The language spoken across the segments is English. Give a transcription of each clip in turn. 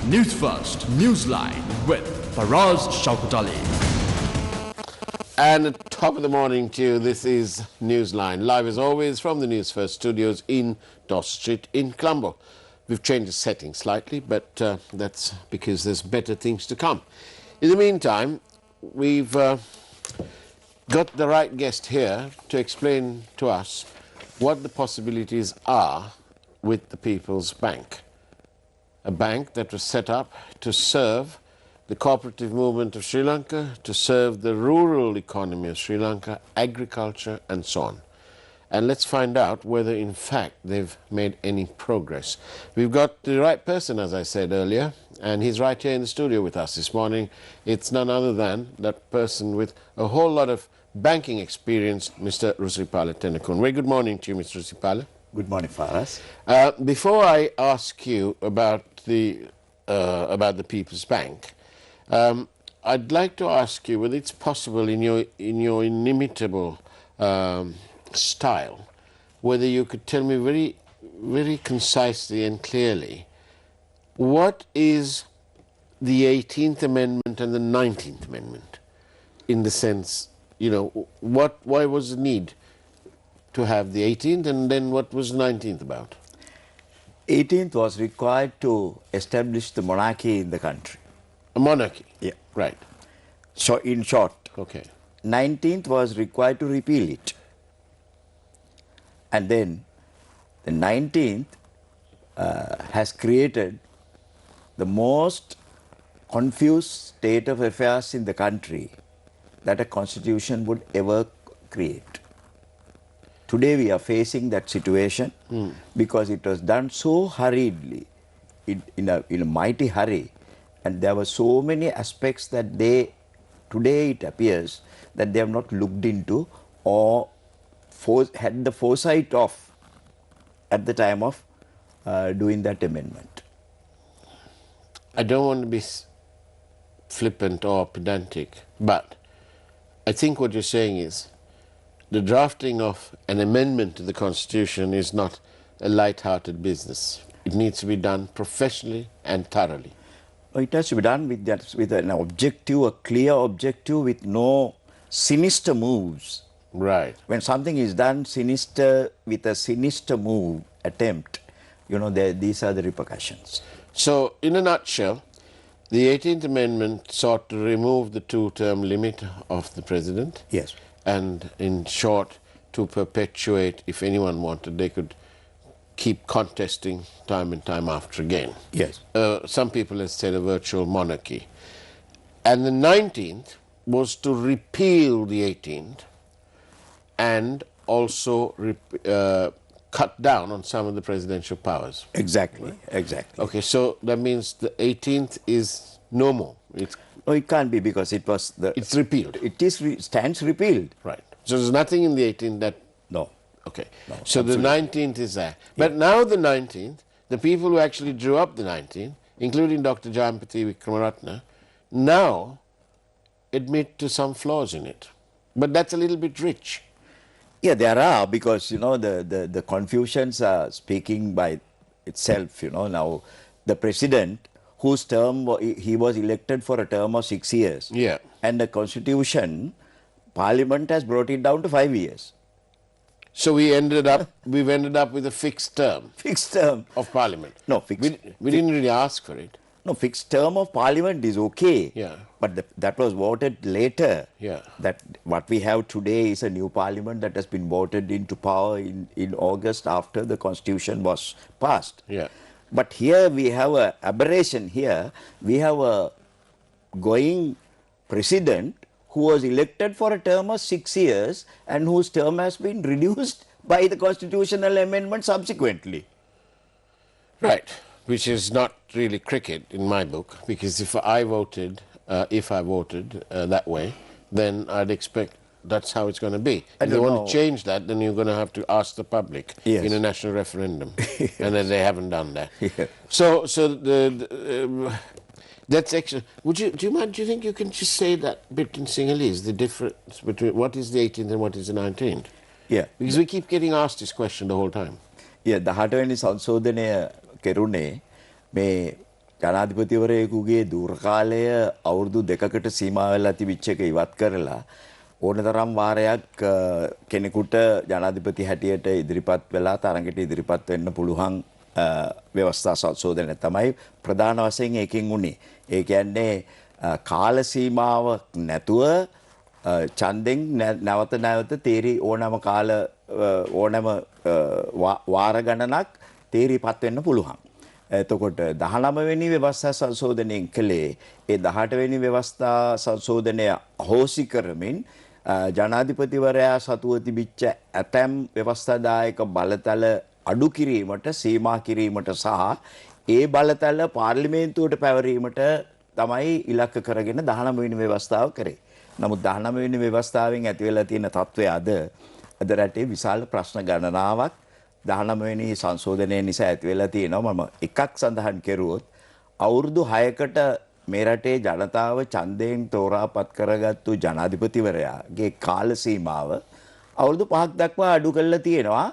Newsfirst, Newsline with Faraz Shauketaly. And at top of the morning to you, this is Newsline, live as always from the Newsfirst studios in Doss Street in Colombo. We've changed the setting slightly, but that's because there's better things to come. In the meantime, we've got the right guest here to explain to us what the possibilities are with the People's Bank. A bank that was set up to serve the cooperative movement of Sri Lanka, to serve the rural economy of Sri Lanka, agriculture and so on. And let's find out whether in fact they've made any progress. We've got the right person, as I said earlier, and he's right here in the studio with us this morning. It's none other than that person with a whole lot of banking experience, Mr. Rusiripala Tennakoon. Very good morning to you, Mr. Rusiripala. Good morning, Faraz. Before I ask you about the People's Bank, I'd like to ask you whether it's possible in your inimitable style, whether you could tell me very, very concisely and clearly what is the 18th Amendment and the 19th Amendment, in the sense, you know, why was the need to have the 18th, and then what was the 19th about? 18th was required to establish the monarchy in the country. A monarchy? Yeah. Right. So, in short, Okay. 19th was required to repeal it. And then the 19th has created the most confused state of affairs in the country that a constitution would ever create. Today we are facing that situation because it was done so hurriedly, in a mighty hurry, and there were so many aspects that today it appears that they have not looked into or had the foresight of at the time of doing that amendment. I don't want to be flippant or pedantic, but I think what you're saying is the drafting of an amendment to the Constitution is not a light-hearted business. It needs to be done professionally and thoroughly. It has to be done with an objective, a clear objective, with no sinister moves. Right. When something is done sinister, with a sinister move, attempt, you know, these are the repercussions. So, in a nutshell, the 18th Amendment sought to remove the two-term limit of the President. Yes. And in short, to perpetuate, if anyone wanted, they could keep contesting time and time after again. Yes. Some people have said a virtual monarchy. And the 19th was to repeal the 18th and also cut down on some of the presidential powers. Exactly, exactly. Okay, so that means the 18th is no more. No, it can't be, because it was It's repealed. It is stands repealed. Right. So there's nothing in the 18th that... No. Okay. No, So the 19th is there. But now the 19th, the people who actually drew up the 19th, including Dr. Jayampathy Vikramaratne, now admit to some flaws in it. But that's a little bit rich. Yeah, there are, because, you know, the confusions are speaking by itself, you know. Now, the president, whose term, he was elected for a term of 6 years. Yeah. And the constitution, Parliament has brought it down to 5 years. So we've ended up with a fixed term Fixed term. of Parliament. No, fixed. We didn't really ask for it. No, fixed term of Parliament is okay. Yeah. But that was voted later. Yeah. That what we have today is a new Parliament that has been voted into power in August after the Constitution was passed. Yeah. But here we have an aberration here. We have a going president who was elected for a term of 6 years and whose term has been reduced by the constitutional amendment subsequently. Right. Which is not really cricket in my book, because if I voted that way, then I'd expect that's how it's going to be. If they want to change that, then you're going to have to ask the public in a national referendum, and then they haven't done that. Yeah. So that's actually. Do you think you can just say that bit in Sinhalese, the difference between what is the 18th and what is the 19th? Yeah. Because we keep getting asked this question the whole time. Yeah, the 18 වෙනි සංශෝධනය කෙරුණේ මේ ජනාධිපතිවරයෙකුගේ දුරකාලය අවුරුදු දෙකකට සීමා වෙලා තිබිච්ච එක ඉවත් කරලා ඕනතරම් වාරයක් කෙනෙකුට ජනාධිපති හැටියට ඉදිරිපත් වෙලා තරඟට ඉදිරිපත් වෙන්න පුළුවන් ව්‍යවස්ථා සංශෝධනය තමයි ප්‍රධාන වශයෙන් ඒකෙන් උනේ. ඒ කියන්නේ කාල සීමාවක් නැතුව ඡන්දෙන් නැවත නැවත තේරි ඕනම කාල ඕනම වාර ගණනක් තේරිපත් වෙන්න පුළුවන්. එතකොට 19 වෙනි ව්‍යවස්ථා සංශෝධනයෙන් කළේ ඒ 18 වෙනි ව්‍යවස්ථා සංශෝධනය අහෝසි කරමින් ජනාධිපතිවරයා සතුව තිබිච්ච ඇතැම් ව්‍යවස්ථාදායක බලතල අඩු කිරීමට සීමා කිරීමට සහ ඒ බලතල පාර්ලිමේන්තුවට පැවරීමට තමයි ඉලක්ක කරගෙන 19 වෙනි ව්‍යවස්ථාව කරේ. නමුත් 19 වෙනි ව්‍යවස්ථාවෙන් ඇති වෙලා තියෙන තත්ත්වය අද රටේ විශාල ප්‍රශ්න ගණනාවක් 19 වෙනි සංශෝධනය නිසා ඇති වෙලා තියෙනවා. මම එකක් සඳහන් කෙරුවොත් අවුරුදු 6කට මේ රටේ ජනතාව ඡන්දයෙන් තෝරාපත් කරගත්තු ජනාධිපතිවරයාගේ කාල සීමාව අවුරුදු 5ක් දක්වා අඩු කරලා තියෙනවා.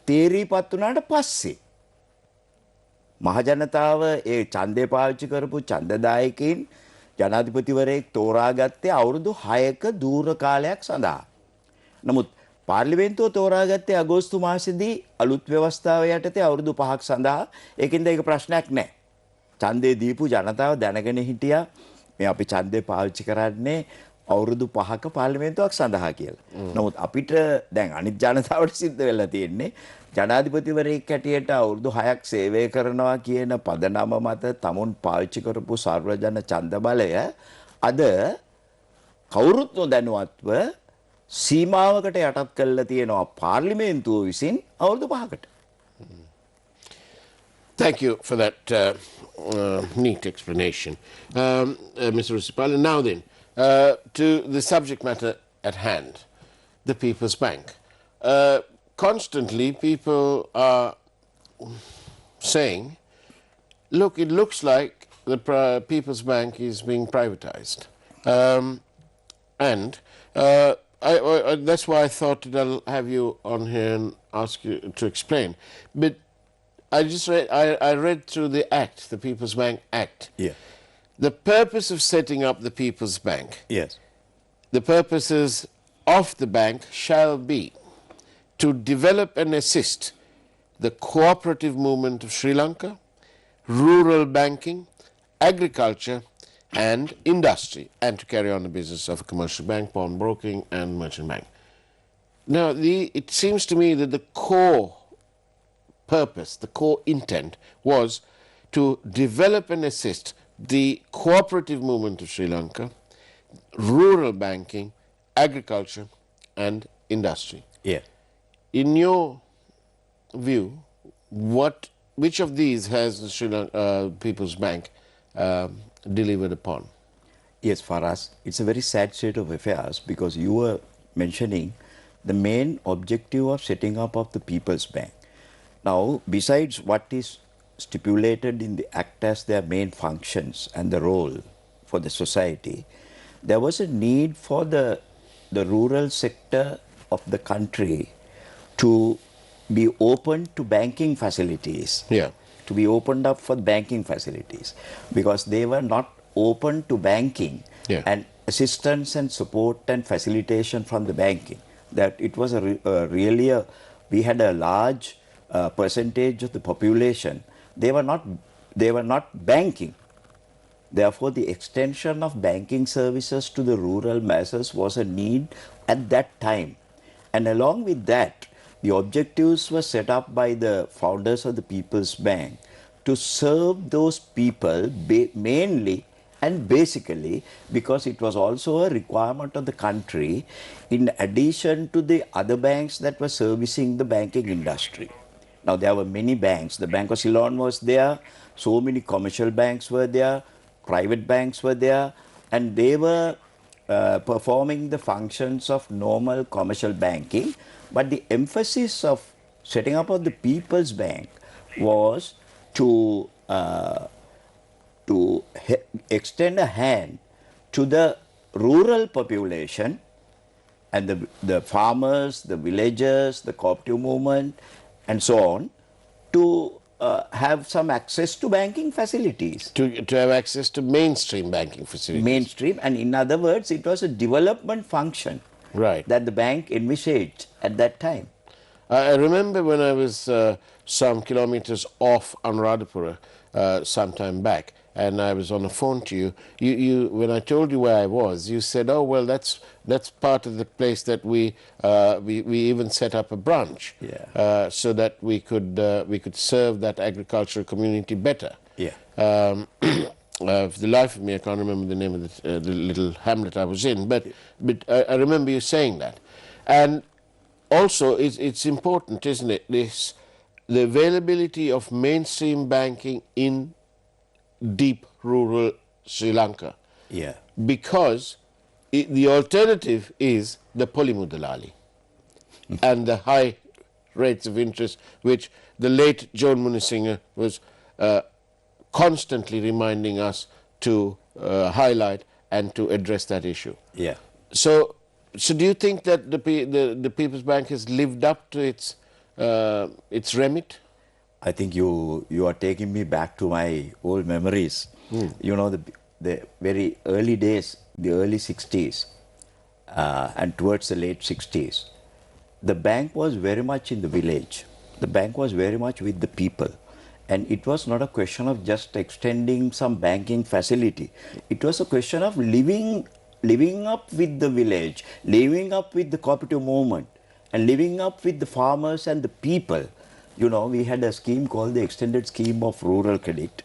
තේරීපත් වුණාට පස්සේ මහ ජනතාව ඒ ඡන්දේ පාවිච්චි කරපු ඡන්දදායකයින් ජනාධිපතිවරයෙක් තෝරාගත්තේ අවුරුදු 6ක දූර කාලයක් සඳහා. නමුත් පාර්ලිමේන්තුව තෝරාගත්තේ අගෝස්තු මාසෙදී අලුත් ව්‍යවස්ථාව යටතේ අවුරුදු 5ක් සඳහා. ඒකින්ද ඒක ප්‍රශ්නයක් නැහැ. ඡන්දේ දීපු ජනතාව දැනගෙන හිටියා මේ අපි ඡන්දේ පාවිච්චි කරන්නේ අවුරුදු 5ක පාර්ලිමේන්තුවක් සඳහා කියලා. නමුත් අපිට දැන් අනිත් ජනතාවට සිද්ධ වෙලා තියෙන්නේ ජනාධිපතිවරයෙක් හැටියට අවුරුදු 6ක් සේවය කරනවා කියන පදනම මත තමුන් පාවිච්චි කරපු සර්වජන ඡන්ද බලය අද කවුරුත් නොදැනුවත්ව සීමාවකට යටත් කරලා තියෙනවා පාර්ලිමේන්තුව විසින් අවුරුදු 5කට. Thank you for that neat explanation, Mr. Rusiripala. Now then, to the subject matter at hand, the People's Bank. Constantly people are saying, look, it looks like the People's Bank is being privatized. And that's why I thought that I'll have you on here and ask you to explain. But I read through the Act, the People's Bank Act. Yeah. The purpose of setting up the People's Bank, Yes. the purposes of the bank shall be to develop and assist the cooperative movement of Sri Lanka, rural banking, agriculture and industry, and to carry on the business of a commercial bank, pawnbroking and merchant bank. Now, it seems to me that the core purpose, the core intent was to develop and assist the cooperative movement of Sri Lanka, rural banking, agriculture and industry. Yeah. In your view, which of these has the Sri Lanka People's Bank delivered upon? Yes, Faraz, it's a very sad state of affairs because you were mentioning the main objective of setting up of the People's Bank. Now, besides what is stipulated in the Act as their main functions and the role for the society, there was a need for the rural sector of the country to be open to banking facilities. Yeah. To be opened up for banking facilities because they were not open to banking and assistance and support and facilitation from the banking. That it was we had a large percentage of the population. They were not banking. Therefore, the extension of banking services to the rural masses was a need at that time. And along with that, the objectives were set up by the founders of the People's Bank to serve those people mainly and basically because it was also a requirement of the country in addition to the other banks that were servicing the banking industry. Now, there were many banks. The Bank of Ceylon was there. So many commercial banks were there. Private banks were there. And they were performing the functions of normal commercial banking. But the emphasis of setting up of the People's Bank was to extend a hand to the rural population and the farmers, the villagers, the cooperative movement and so on to have some access to banking facilities. To have access to mainstream banking facilities. Mainstream, and in other words, it was a development function Right. that the bank envisaged at that time. I remember when I was some kilometers off Anuradhapura some time back, and I was on the phone to you. When I told you where I was, you said, "Oh well, that's part of the place that we even set up a branch, so that we could serve that agricultural community better." Yeah. For the life of me, I can't remember the name of the little hamlet I was in, but I remember you saying that, and also it's important, isn't it? The availability of mainstream banking in deep rural Sri Lanka. Yeah. Because the alternative is the polymudalali and the high rates of interest, which the late Joan Munisinghe was constantly reminding us to highlight and to address that issue. Yeah. So do you think that the People's Bank has lived up to its remit? I think you are taking me back to my old memories. You know, the very early days, the early 60s, and towards the late 60s, the bank was very much in the village. The bank was very much with the people. And it was not a question of just extending some banking facility. It was a question of living up with the village, living up with the cooperative movement, and living up with the farmers and the people. You know, we had a scheme called the Extended Scheme of Rural Credit,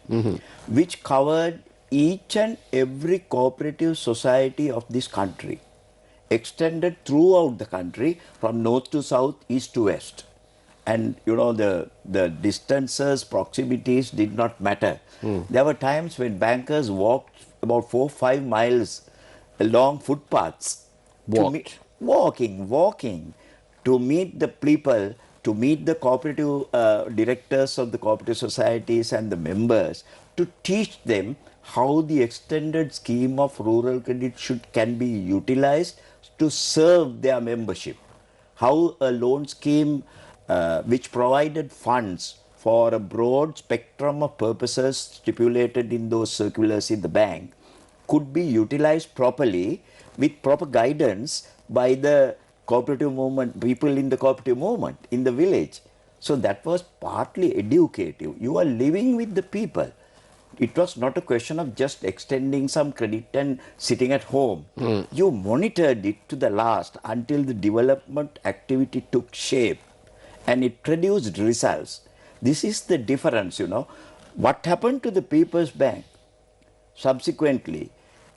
which covered each and every cooperative society of this country, extended throughout the country from north to south, east to west. And you know, the distances, proximities did not matter. There were times when bankers walked about 4-5 miles along footpaths, walking to meet the people, to meet the cooperative directors of the cooperative societies and the members, to teach them how the extended scheme of rural credit can be utilized to serve their membership, how a loan scheme which provided funds for a broad spectrum of purposes stipulated in those circulars in the bank could be utilized properly with proper guidance by the cooperative movement, people in the cooperative movement in the village. So that was partly educative. You are living with the people. It was not a question of just extending some credit and sitting at home. You monitored it to the last until the development activity took shape and it produced results. This is the difference, you know. What happened to the People's Bank subsequently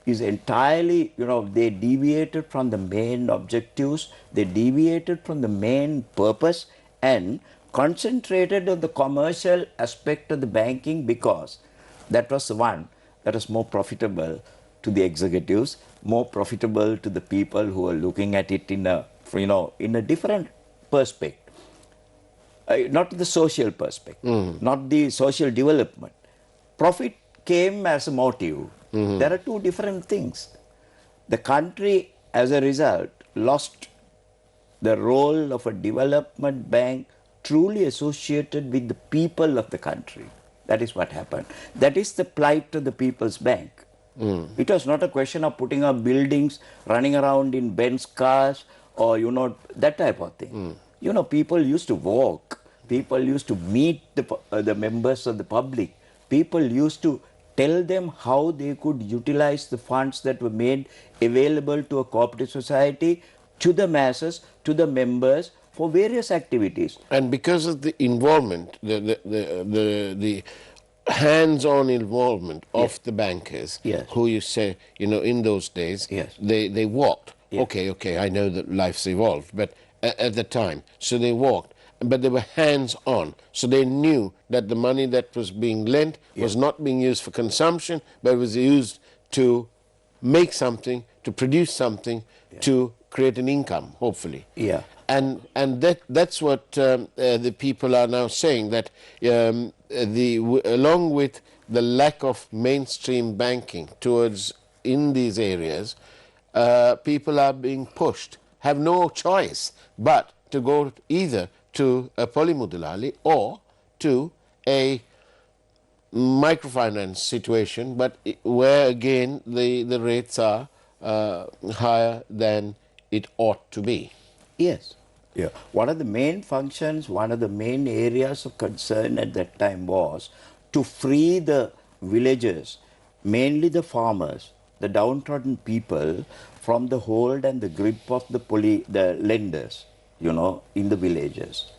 is entirely, you know, they deviated from the main objectives, they deviated from the main purpose and concentrated on the commercial aspect of the banking, because that was the one that was more profitable to the executives, more profitable to the people who were looking at it in a, you know, in a different perspective. Not the social perspective, not the social development. Profit came as a motive. There are two different things. The country, as a result, lost the role of a development bank truly associated with the people of the country. That is what happened. That is the plight of the People's Bank. It was not a question of putting up buildings, running around in Benz cars, or, you know, that type of thing. You know, people used to walk. People used to meet the members of the public. People used to tell them how they could utilize the funds that were made available to a cooperative society, to the masses, to the members, for various activities. And because of the involvement, the hands-on involvement of the bankers, who you say, you know, in those days, they walked. Okay, I know that life's evolved, but at the time, so they walked, but they were hands-on. So they knew that the money that was being lent was not being used for consumption, but was used to make something, to produce something, to create an income, hopefully. And that's what the people are now saying, that along with the lack of mainstream banking towards in these areas, people are being pushed, have no choice but to go either to a polymudalali or to a microfinance situation, but where again the rates are higher than it ought to be. Yes. Yeah. One of the main functions, one of the main areas of concern at that time was to free the villagers, mainly the farmers, the downtrodden people, from the hold and the grip of the lenders, in the villages.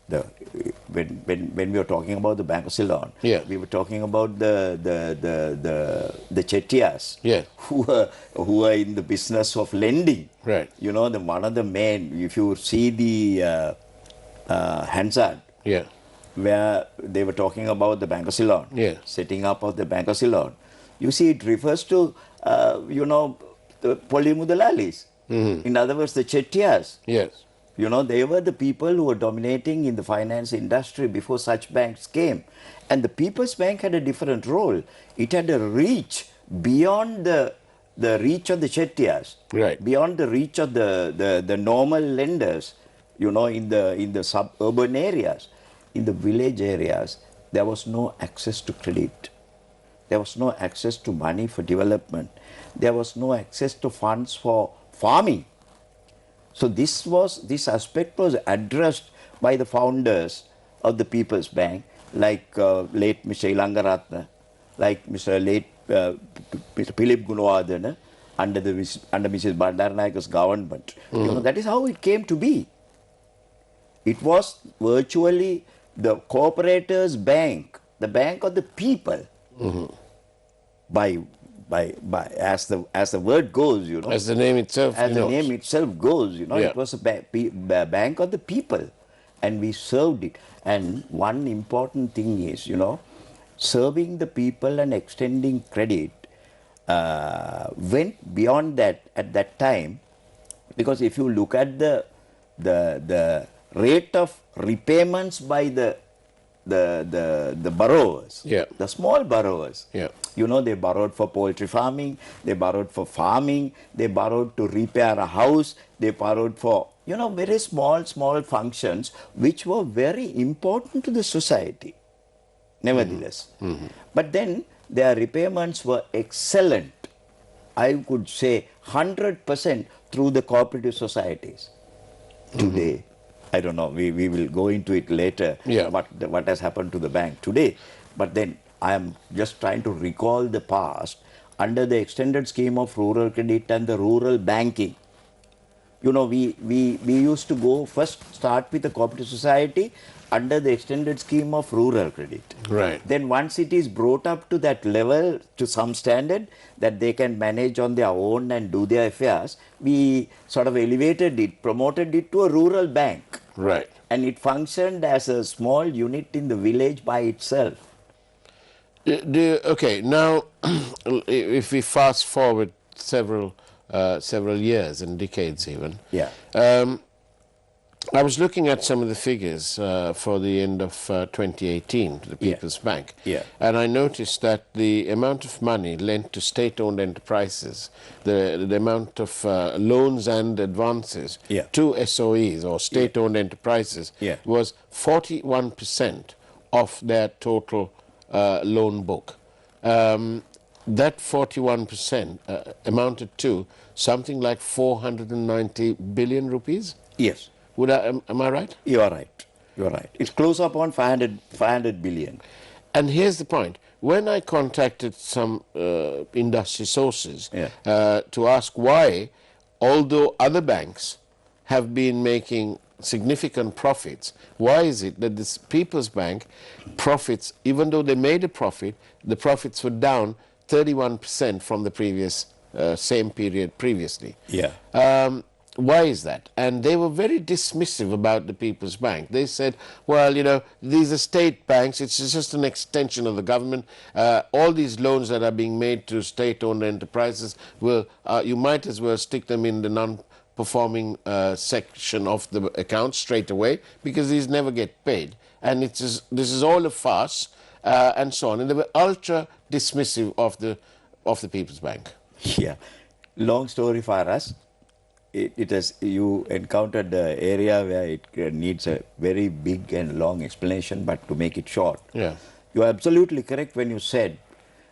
When we were talking about the Bank of Ceylon, Yeah. we were talking about the Chettiars, Yeah. who are in the business of lending. Right. One of the main, if you see the Hansard, Yeah. where they were talking about the Bank of Ceylon, Yeah. setting up of the Bank of Ceylon, you see it refers to, the Polymudalalis. In other words, the Chettiars. Yes. They were the people who were dominating in the finance industry before such banks came. And the People's Bank had a different role. It had a reach beyond the reach of the Chettiars, Right. beyond the reach of the normal lenders, in the suburban areas. In the village areas, there was no access to credit. There was no access to money for development. There was no access to funds for farming. So this aspect was addressed by the founders of the People's Bank, like late Mr. Ilangaratna, like Mr. Philip Gunawardena, under Mrs. Bandaranaike's government. That is how it came to be. It was virtually the corporators' bank, the bank of the people. As the word goes, As the name itself as the denotes. name itself goes, Yeah. it was a bank of the people, and we served it. And one important thing is, serving the people and extending credit went beyond that at that time, because if you look at the rate of repayments by the borrowers, Yeah. the small borrowers. Yeah. They borrowed for poultry farming, they borrowed for farming, they borrowed to repair a house, they borrowed for, very small functions which were very important to the society, nevertheless. But then their repayments were excellent. I could say 100% through the cooperative societies. Today, I don't know, we will go into it later, Yeah. what has happened to the bank today. But then I am just trying to recall the past under the extended scheme of rural credit and the rural banking. We used to start with the cooperative society under the extended scheme of rural credit. Right. Then once it is brought up to that level, to some standard, that they can manage on their own and do their affairs, we sort of elevated it, promoted it to a rural bank. Right. And it functioned as a small unit in the village by itself. Okay, now if we fast forward several years and decades even, Yeah. I was looking at some of the figures for the end of 2018, the People's Bank, Yeah. and I noticed that the amount of money lent to state-owned enterprises, the amount of loans and advances Yeah. to SOEs or state-owned enterprises Yeah. was 41% of their total loan book. That 41% amounted to something like 490 billion rupees. Yes. Am I right? You are right. You are right. It's close upon 500 billion. And here's the point. When I contacted some industry sources Yeah. to ask why, although other banks have been making significant profits, why is it that this People's Bank profits, even though they made a profit, the profits were down 31% from the previous same period previously? Yeah. Why is that? And they were very dismissive about the People's Bank. They said, well, these are state banks, it's just an extension of the government. All these loans that are being made to state-owned enterprises, you might as well stick them in the non-performing section of the account straight away, because these never get paid. And this is all a farce, and so on. And they were ultra dismissive of the People's Bank. Yeah. Long story for us. you encountered the area where it needs a very big and long explanation, but to make it short. Yeah. You are absolutely correct when you said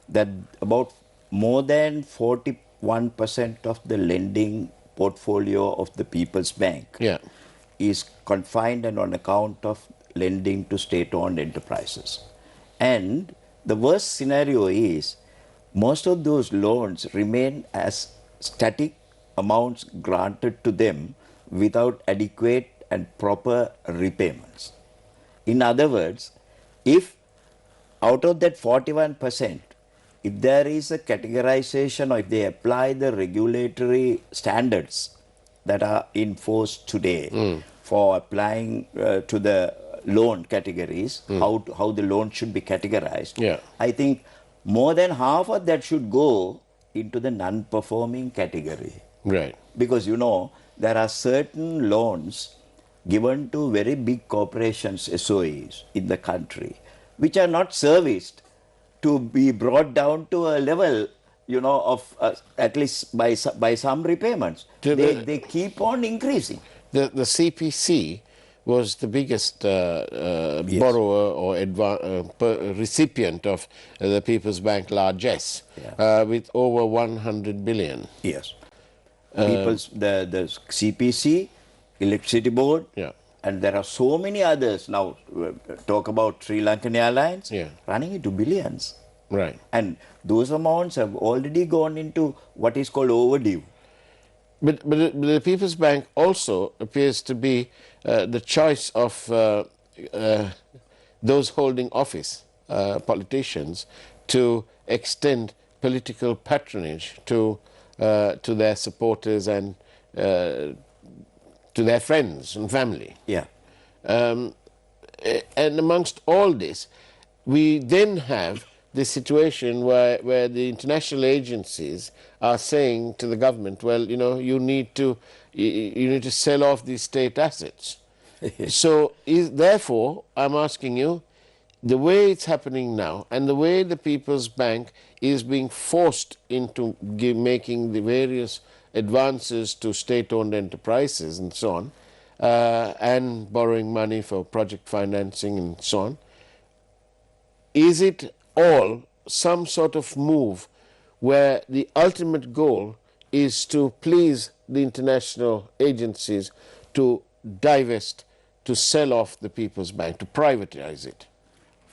that about more than 41% of the lending portfolio of the People's Bank Yeah. is confined and on account of lending to state-owned enterprises. And the worst scenario is most of those loans remain as static amounts granted to them without adequate and proper repayments. In other words, if out of that 41%, if there is a categorization or if they apply the regulatory standards that are in force today for applying to the loan categories, how the loan should be categorized, Yeah. I think more than half of that should go into the non-performing category. Right. Because there are certain loans given to very big corporations, SOEs in the country, which are not serviced to be brought down to a level, of at least by some repayments. They keep on increasing. The CPC was the biggest borrower or recipient of the People's Bank largesse, with over 100 billion. Yes. The CPC, Electricity Board, Yeah. and there are so many others. Now, talk about Sri Lankan Airlines, running into billions. Right. And those amounts have already gone into what is called overdue. But the People's Bank also appears to be the choice of those holding office, politicians, to extend political patronage to their supporters and to their friends and family. Yeah. And amongst all this, we then have this situation where the international agencies are saying to the government, well, you need to sell off these state assets. So therefore, I'm asking you, the way it's happening now and the way the People's Bank is being forced into making the various advances to state-owned enterprises and so on, and borrowing money for project financing and so on, is it all some sort of move where the ultimate goal is to please the international agencies to divest, to sell off the People's Bank, to privatize it?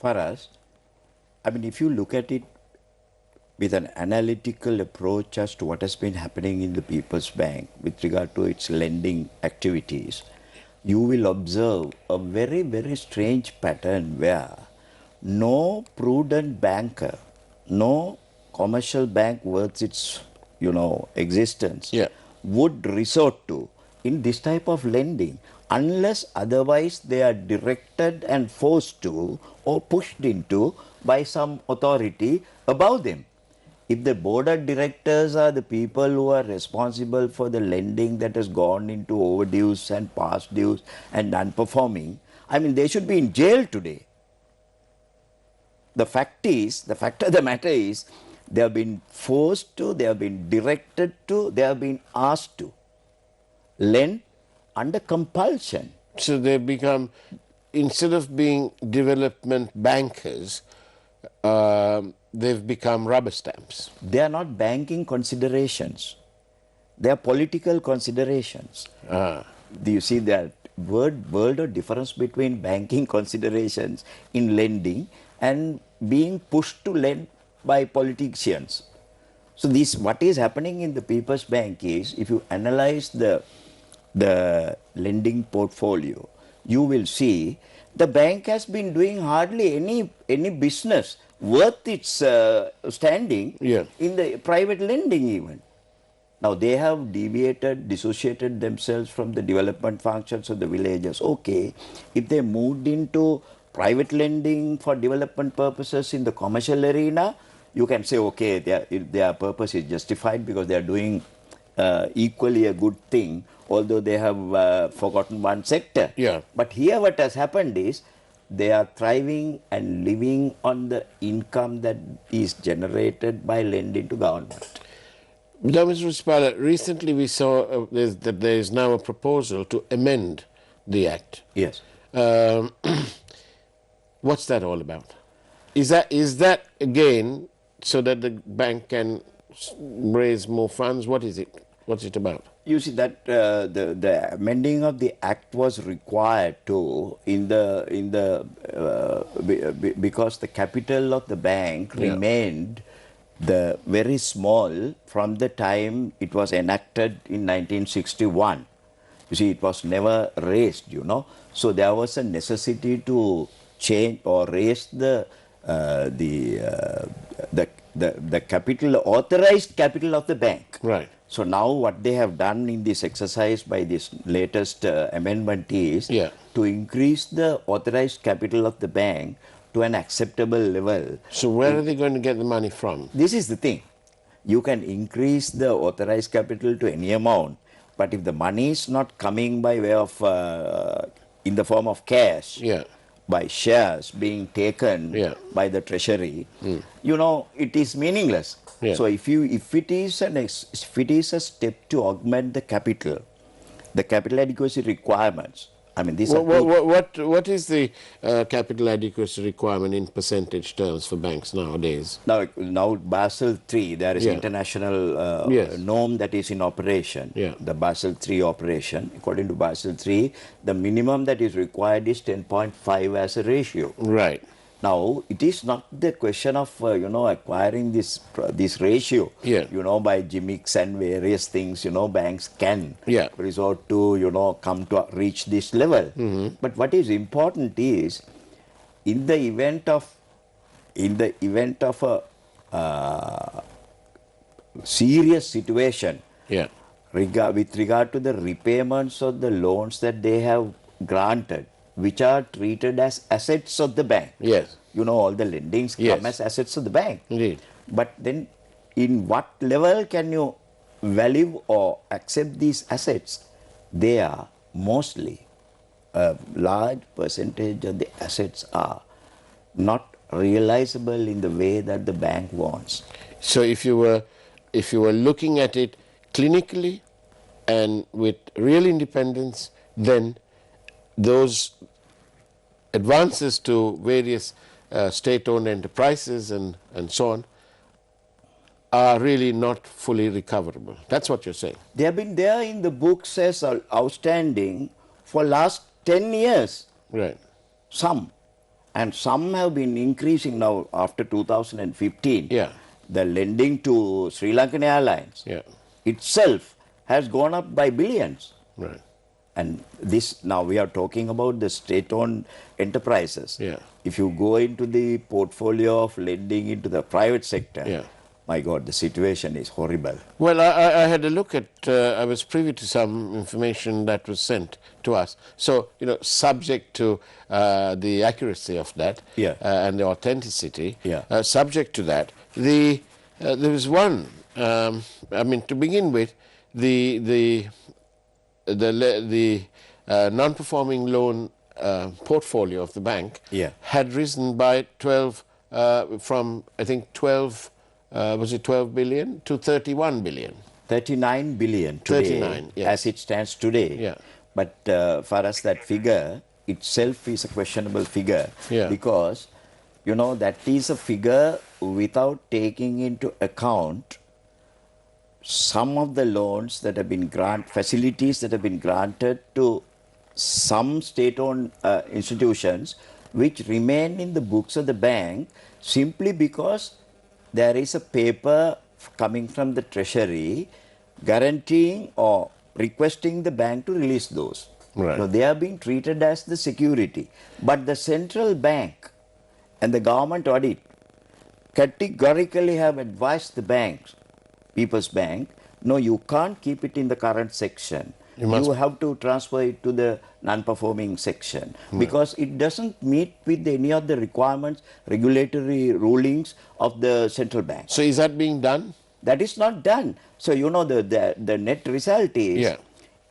Faraz, if you look at it with an analytical approach as to what has been happening in the People's Bank with regard to its lending activities, you will observe a very, very strange pattern where no prudent banker, no commercial bank worth its, existence, would resort to in this type of lending unless otherwise they are directed and forced to or pushed into by some authority above them. If the board of directors are the people who are responsible for the lending that has gone into overdues and past dues and non-performing, they should be in jail today. The fact of the matter is, they have been forced to, they have been directed to, they have been asked to lend under compulsion. So they become, instead of being development bankers, they've become rubber stamps. They are not banking considerations. They are political considerations. Do you see that world of difference between banking considerations in lending and being pushed to lend by politicians? So what is happening in the People's Bank is, if you analyze the lending portfolio, you will see the bank has been doing hardly any business worth its standing in the private lending even. Now they have dissociated themselves from the development functions of the villages. Okay, if they moved into private lending for development purposes in the commercial arena, you can say, okay, their purpose is justified because they are doing equally a good thing, although they have forgotten one sector. But here what has happened is, they are thriving and living on the income that is generated by lending to government. Now, Mr. Rusiripala, recently we saw that there is now a proposal to amend the Act. Yes. Um, what's that all about? Is that again so that the bank can raise more funds? What is it? What's it about? You see that the amending of the act was required to because the capital of the bank remained the very small from the time it was enacted in 1961. You see, it was never raised, you know. So there was a necessity to change or raise the capital, authorized capital of the bank. Right. So now what they have done in this exercise by this latest amendment is to increase the authorized capital of the bank to an acceptable level. So where are they going to get the money from? This is the thing. You can increase the authorized capital to any amount, but if the money is not coming by way of in the form of cash, by shares being taken by the treasury, you know, it is meaningless. So if it is a step to augment the capital adequacy requirements, I mean, these what is the capital adequacy requirement in percentage terms for banks nowadays? Now Basel III, there is international norm that is in operation. The Basel III operation. According to Basel III, the minimum that is required is 10.5 as a ratio. Right. Now, it is not the question of, you know, acquiring this ratio, you know, by gimmicks and various things, you know, banks can resort to, you know, come to reach this level. But what is important is, in the event of a serious situation, with regard to the repayments of the loans that they have granted, which are treated as assets of the bank. You know, all the lendings come as assets of the bank. Indeed. But then, in what level can you value or accept these assets? They are mostly, a large percentage of the assets are not realizable in the way that the bank wants. So if you were looking at it clinically and with real independence, then those advances to various state-owned enterprises and so on are really not fully recoverable. That's what you're saying. They have been there in the books as outstanding for last 10 years. Right. Some. And some have been increasing now after 2015. The lending to Sri Lankan Airlines itself has gone up by billions. Right. And this, now we are talking about the state-owned enterprises. If you go into the portfolio of lending into the private sector, my God, the situation is horrible. Well, I had a look at, I was privy to some information that was sent to us. So, you know, subject to the accuracy of that and the authenticity, subject to that, there was one, I mean, to begin with, the non-performing loan portfolio of the bank had risen by 12, from I think 12, was it 12 billion to 31 billion? 39 billion today, as it stands today. But for us, that figure itself is a questionable figure because, you know, that is a figure without taking into account some of the loans that have been facilities that have been granted to some state-owned institutions which remain in the books of the bank simply because there is a paper coming from the treasury guaranteeing or requesting the bank to release those. So they are being treated as the security. But the central bank and the government audit categorically have advised the banks, People's Bank, no, you can't keep it in the current section. You have to transfer it to the non-performing section because it doesn't meet with any of the requirements, regulatory rulings of the central bank. So is that being done? That is not done. So, you know, the net result is,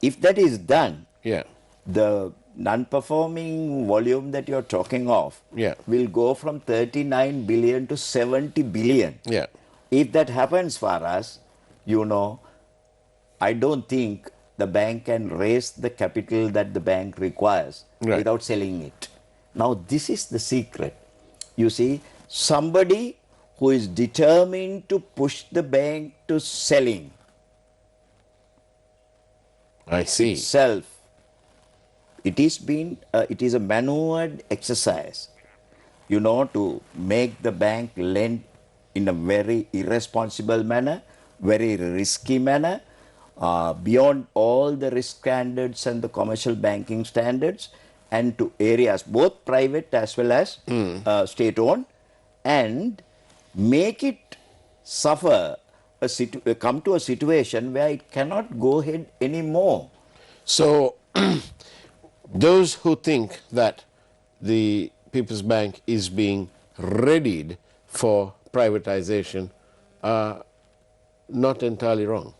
if that is done, the non-performing volume that you're talking of will go from 39 billion to 70 billion. If that happens for us, you know, I don't think the bank can raise the capital that the bank requires without selling it. Now, this is the secret. You see, somebody who is determined to push the bank to selling I see. itself, it is a maneuvered exercise, you know, to make the bank lend in a very irresponsible manner, very risky manner, beyond all the risk standards and the commercial banking standards, and to areas both private as well as state-owned, and make it suffer, come to a situation where it cannot go ahead anymore. So, those who think that the People's Bank is being readied for privatization are not entirely wrong.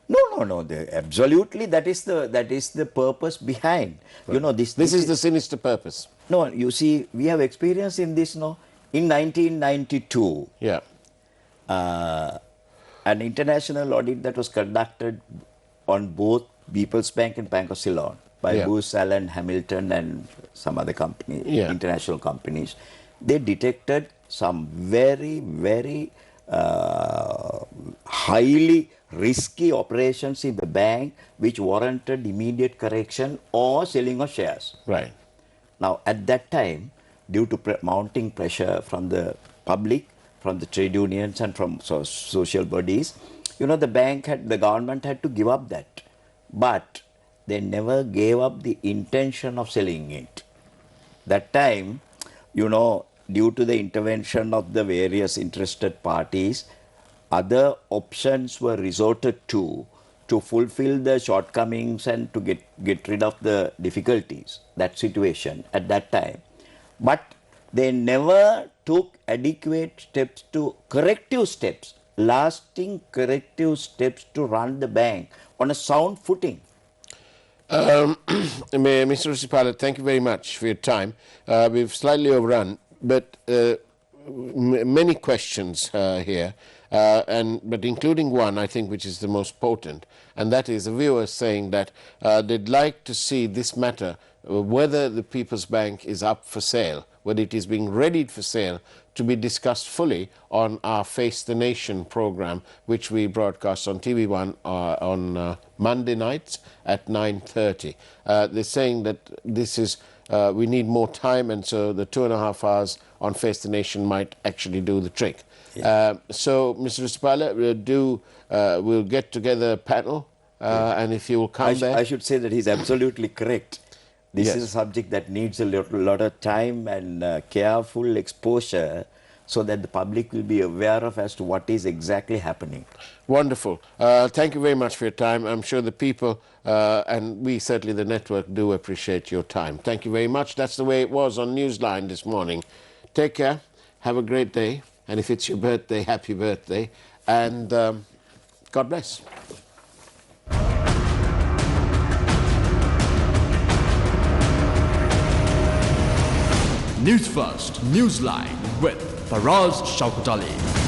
No. Absolutely, that is the purpose behind. Right. You know, this is the sinister purpose. No, you see, we have experience in this. No, in 1992. Yeah. An international audit that was conducted on both People's Bank and Bank of Ceylon by Booz Allen Hamilton and some other company, international companies. They detected some very, very highly risky operations in the bank which warranted immediate correction or selling of shares. Right. Now, at that time, due to mounting pressure from the public, from the trade unions and from social bodies, you know, the government had to give up that. But they never gave up the intention of selling it. That time, you know, due to the intervention of the various interested parties, other options were resorted to fulfill the shortcomings and to get rid of the difficulties, that situation at that time. But they never took adequate steps corrective steps, lasting corrective steps to run the bank on a sound footing. Mr. Rusiripala, thank you very much for your time. We've slightly overrun, but many questions here, but including one, I think, which is the most potent, and that is a viewer saying that they'd like to see this matter, whether the People's Bank is up for sale, whether it is being readied for sale, to be discussed fully on our Face the Nation program, which we broadcast on TV1 on Monday nights at 9:30. They're saying that this is we need more time, and so the 2.5 hours on Face the Nation might actually do the trick. Yeah. So, Mr. Rusiripala, we'll get together a panel, and if you will come there. I should say that he's absolutely correct. This is a subject that needs a lot of time and careful exposure so that the public will be aware of as to what is exactly happening. Wonderful. Thank you very much for your time. I'm sure the people, and we certainly the network, do appreciate your time. Thank you very much. That's the way it was on Newsline this morning. Take care. Have a great day. And if it's your birthday, happy birthday. And God bless. Newsfirst, Newsline with Faraz Shauketaly.